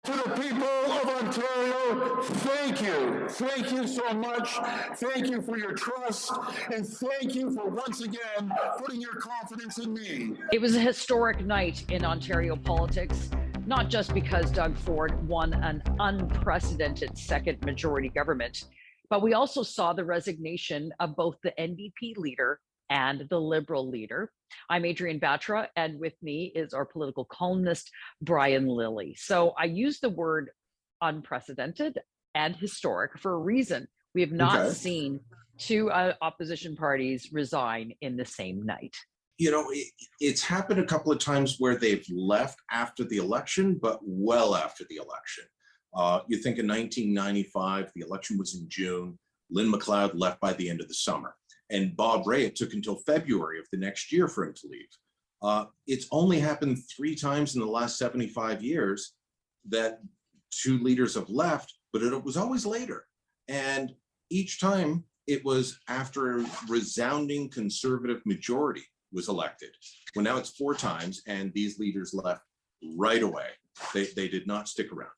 To the people of Ontario, thank you. Thank you so much. Thank you for your trust, and thank you for once again putting your confidence in me. It was a historic night in Ontario politics, not just because Doug Ford won an unprecedented second majority government, but we also saw the resignation of both the NDP leader and the Liberal leader. I'm Adrienne Batra, and with me is our political columnist, Brian Lilley. So I use the word unprecedented and historic for a reason. We have not seen two opposition parties resign in the same night. You know, it's happened a couple of times where they've left after the election, but well after the election. You think in 1995, the election was in June. Lynn McLeod left by the end of the summer. And Bob Rae, it took until February of the next year for him to leave. It's only happened 3 times in the last 75 years that 2 leaders have left, but it was always later. And each time it was after a resounding conservative majority was elected. Well, now it's 4 times, and these leaders left right away. They did not stick around.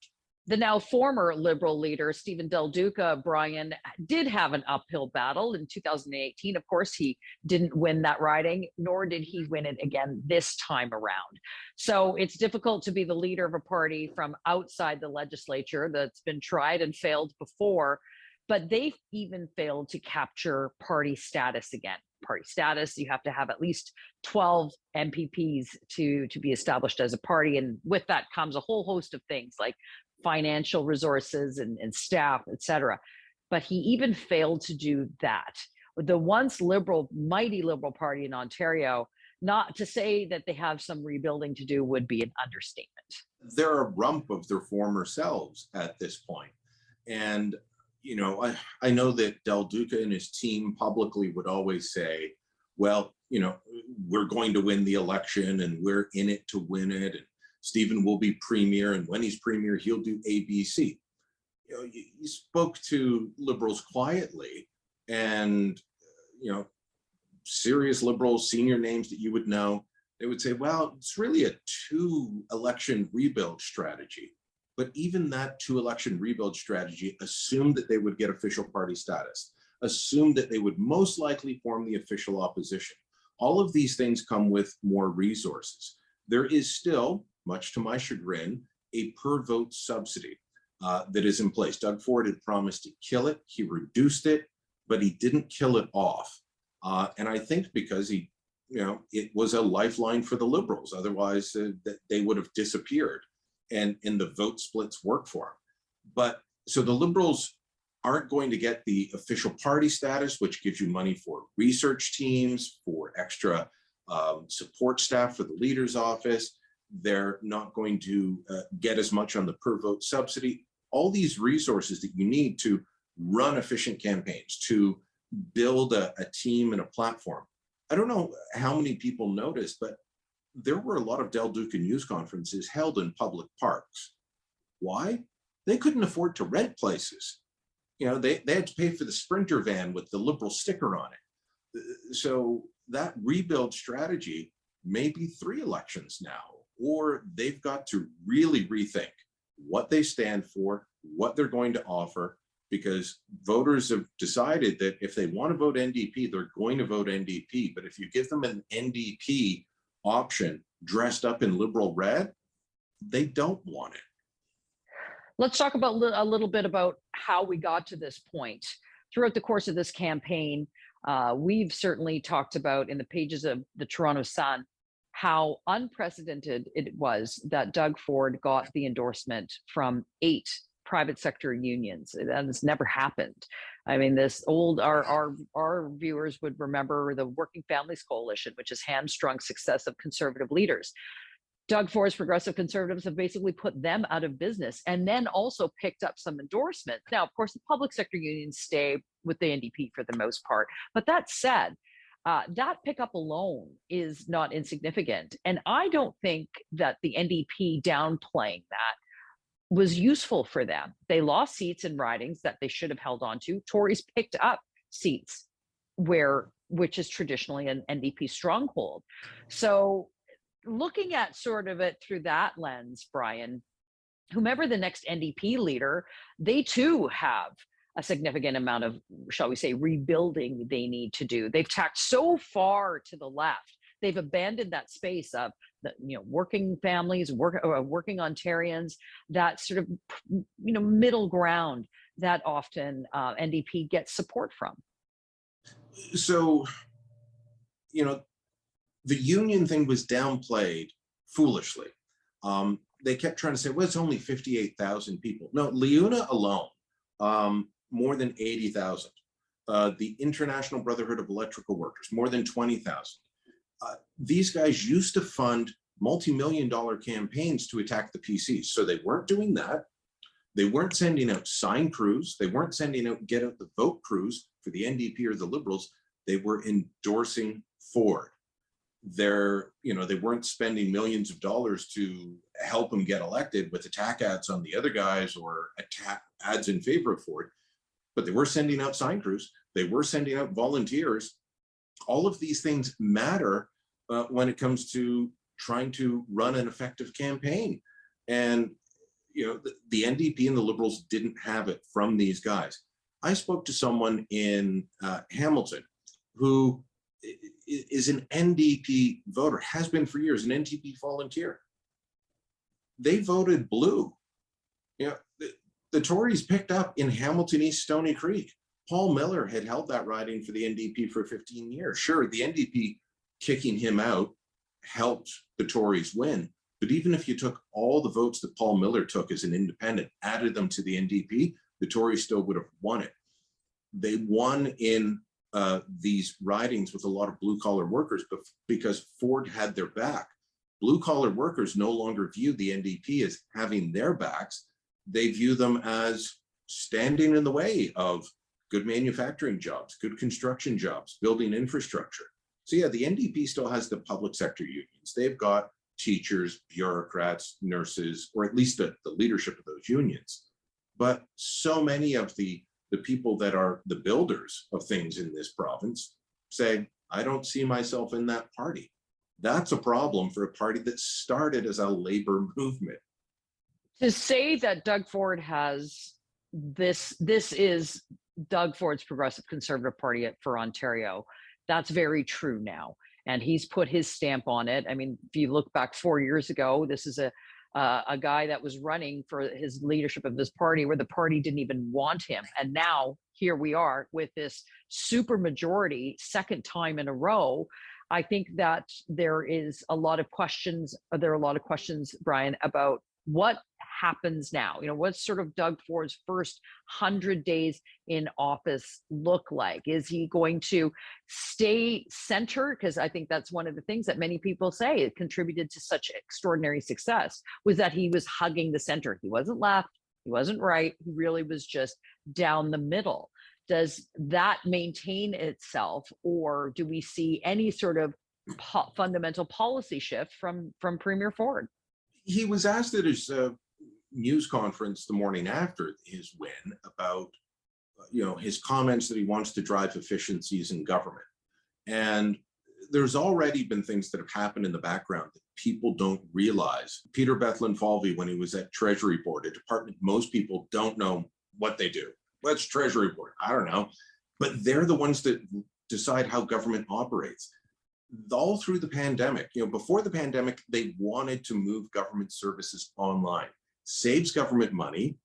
The now former Liberal leader, Stephen Del Duca, Brian, did have an uphill battle in 2018. Of course, he didn't win that riding, nor did he win it again this time around. So it's difficult to be the leader of a party from outside the legislature that's been tried and failed before, but they've even failed to capture party status again. Party status, you have to have at least 12 MPPs to be established as a party. And with that comes a whole host of things like financial resources and staff, et cetera. But he even failed to do that. The once liberal, mighty Liberal Party in Ontario, not to say that they have some rebuilding to do would be an understatement. They're a rump of their former selves at this point. And, you know, I know that Del Duca and his team publicly would always say, well, you know, we're going to win the election and we're in it to win it. And Stephen will be premier, and when he's premier, he'll do ABC. You know, you spoke to Liberals quietly, and you know, serious Liberals, senior names that you would know, they would say, well, it's really a 2-election rebuild strategy. But even that 2-election rebuild strategy assumed that they would get official party status, assumed that they would most likely form the official opposition. All of these things come with more resources. There is still, much to my chagrin, a per vote subsidy that is in place. Doug Ford had promised to kill it. He reduced it, but he didn't kill it off. And I think because it was a lifeline for the Liberals. Otherwise, they would have disappeared, and the vote splits work for them. But so the Liberals aren't going to get the official party status, which gives you money for research teams, for extra support staff for the leader's office. They're not going to get as much on the per vote subsidy. All these resources that you need to run efficient campaigns, to build a team and a platform. I don't know how many people noticed, but there were a lot of Del Duca news conferences held in public parks. Why? They couldn't afford to rent places. You know, they had to pay for the Sprinter van with the Liberal sticker on it. So that rebuild strategy may be 3 elections now, or they've got to really rethink what they stand for, what they're going to offer, because voters have decided that if they want to vote NDP, they're going to vote NDP. But if you give them an NDP option dressed up in Liberal red, they don't want it. Let's talk about a little bit about how we got to this point. Throughout the course of this campaign, we've certainly talked about in the pages of the Toronto Sun how unprecedented it was that Doug Ford got the endorsement from 8 private sector unions. That has never happened. I mean, our viewers would remember the Working Families Coalition, which has hamstrung success of conservative leaders. Doug Ford's Progressive Conservatives have basically put them out of business, and then also picked up some endorsements. Now, of course, the public sector unions stay with the NDP for the most part. But that said, that pickup alone is not insignificant. And I don't think that the NDP downplaying that was useful for them. They lost seats in ridings that they should have held on to. Tories picked up seats which is traditionally an NDP stronghold. So looking at sort of it through that lens, Brian, whomever the next NDP leader, they too have a significant amount of, shall we say, rebuilding they need to do. They've tacked so far to the left. They've abandoned that space of the, working families, working Ontarians, that sort of, middle ground that often NDP gets support from. So, the union thing was downplayed foolishly. They kept trying to say, well, it's only 58,000 people. No, Leuna alone, more than 80,000. The International Brotherhood of Electrical Workers, more than 20,000. These guys used to fund multi-million-dollar campaigns to attack the PCs. So they weren't doing that. They weren't sending out sign crews. They weren't sending out get out the vote crews for the NDP or the Liberals. They were endorsing Ford. They weren't spending millions of dollars to help them get elected with attack ads on the other guys or attack ads in favor of Ford, but they were sending out sign crews. They were sending out volunteers. All of these things matter when it comes to trying to run an effective campaign. And, the NDP and the Liberals didn't have it from these guys. I spoke to someone in Hamilton who is an NDP voter, has been for years, an NDP volunteer. They voted blue. The Tories picked up in Hamilton East Stony Creek. Paul Miller had held that riding for the NDP for 15 years. Sure, the NDP kicking him out helped the Tories win. But even if you took all the votes that Paul Miller took as an independent, added them to the NDP, the Tories still would have won it. They won in these ridings with a lot of blue-collar workers, but because Ford had their back. Blue-collar workers no longer view the NDP as having their backs. They view them as standing in the way of good manufacturing jobs, good construction jobs, building infrastructure. So yeah, the NDP still has the public sector unions. They've got teachers, bureaucrats, nurses, or at least the leadership of those unions. But so many of the people that are the builders of things in this province say, I don't see myself in that party. That's a problem for a party that started as a labor movement. To say that Doug Ford has this is Doug Ford's Progressive Conservative Party for Ontario, that's very true now. And he's put his stamp on it. I mean, if you look back 4 years ago, this is a guy that was running for his leadership of this party where the party didn't even want him. And now here we are with this super majority, second time in a row. I think that there are a lot of questions, Brian, about what happens now. What's sort of Doug Ford's first 100 days in office look like? Is he going to stay center? Because I think that's one of the things that many people say it contributed to such extraordinary success, was that he was hugging the center. He wasn't left, he wasn't right, he really was just down the middle. Does that maintain itself, or do we see any sort of fundamental policy shift from Premier Ford? He was asked at his news conference the morning after his win about his comments that he wants to drive efficiencies in government. And there's already been things that have happened in the background that people don't realize. Peter Bethlen-Falvey, when he was at Treasury Board, a department most people don't know what they do. What's Treasury Board? I don't know. But they're the ones that decide how government operates. All through the pandemic, before the pandemic, they wanted to move government services online. Saves government money.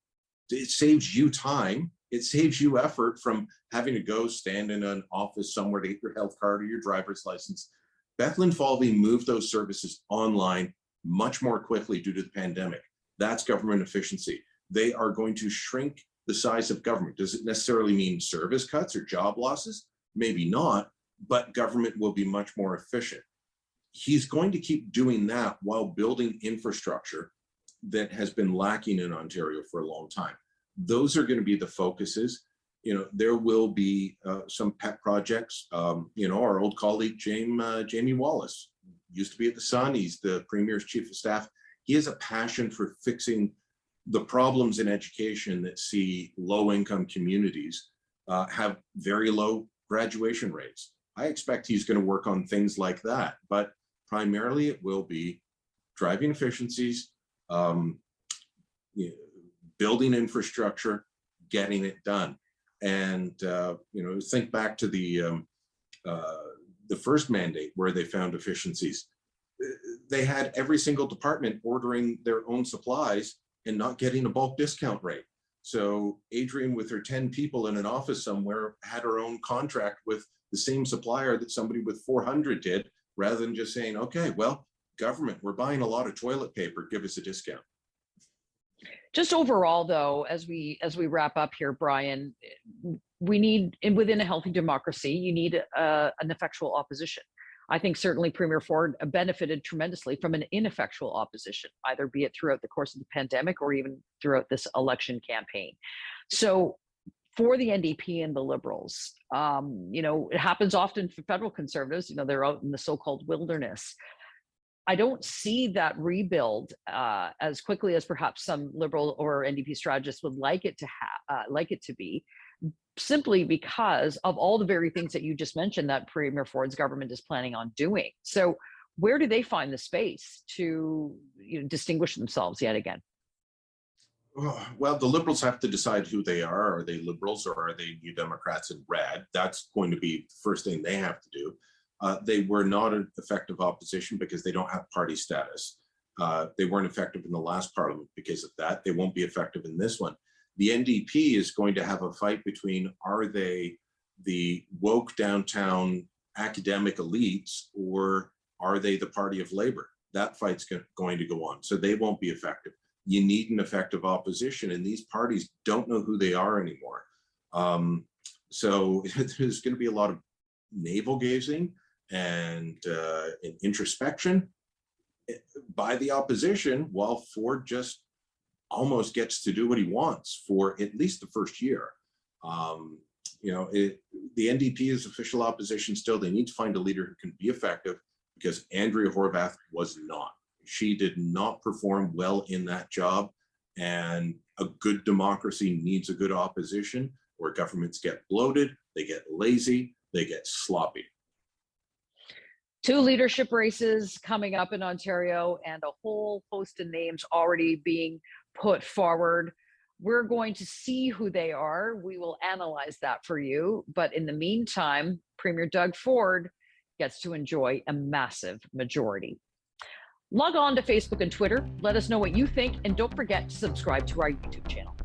It saves you time. It saves you effort from having to go stand in an office somewhere to get your health card or your driver's license. Bethlen-Falvey moved those services online much more quickly due to the pandemic. That's government efficiency. They are going to shrink the size of government. Does it necessarily mean service cuts or job losses? Maybe not, but government will be much more efficient. He's going to keep doing that while building infrastructure that has been lacking in Ontario for a long time. Those are going to be the focuses. There will be some pet projects. Our old colleague, Jamie Wallace, used to be at the Sun. He's the Premier's Chief of Staff. He has a passion for fixing the problems in education that see low-income communities have very low graduation rates. I expect he's going to work on things like that, but primarily it will be driving efficiencies, you know, building infrastructure, getting it done. And think back to the first mandate where they found efficiencies. They had every single department ordering their own supplies and not getting a bulk discount rate. So Adrienne, with her 10 people in an office somewhere, had her own contract with the same supplier that somebody with 400 did, rather than just saying, okay, well, government, we're buying a lot of toilet paper, give us a discount. Just overall, though, as we wrap up here, Brian, we need, and within a healthy democracy, you need an effectual opposition. I think certainly Premier Ford benefited tremendously from an ineffectual opposition, either be it throughout the course of the pandemic or even throughout this election campaign. So for the NDP and the Liberals, it happens often for federal Conservatives, they're out in the so-called wilderness. I don't see that rebuild as quickly as perhaps some Liberal or NDP strategists would like it to be, simply because of all the very things that you just mentioned that Premier Ford's government is planning on doing. So where do they find the space to distinguish themselves yet again? Well, the Liberals have to decide who they are. Are they Liberals or are they New Democrats in red? That's going to be the first thing they have to do. They were not an effective opposition because they don't have party status. They weren't effective in the last parliament because of that. They won't be effective in this one. The NDP is going to have a fight between, are they the woke downtown academic elites or are they the party of labor? That fight's going to go on. So they won't be effective. You need an effective opposition, and these parties don't know who they are anymore. So there's going to be a lot of navel gazing and introspection by the opposition, while Ford just almost gets to do what he wants for at least the first year. The NDP is official opposition still. They need to find a leader who can be effective, because Andrea Horwath was not. She did not perform well in that job, and a good democracy needs a good opposition, where governments get bloated, they get lazy, they get sloppy. 2 leadership races coming up in Ontario and a whole host of names already being put forward. We're going to see who they are. We will analyze that for you. But in the meantime, Premier Doug Ford gets to enjoy a massive majority. Log on to Facebook and Twitter. Let us know what you think, and don't forget to subscribe to our YouTube channel.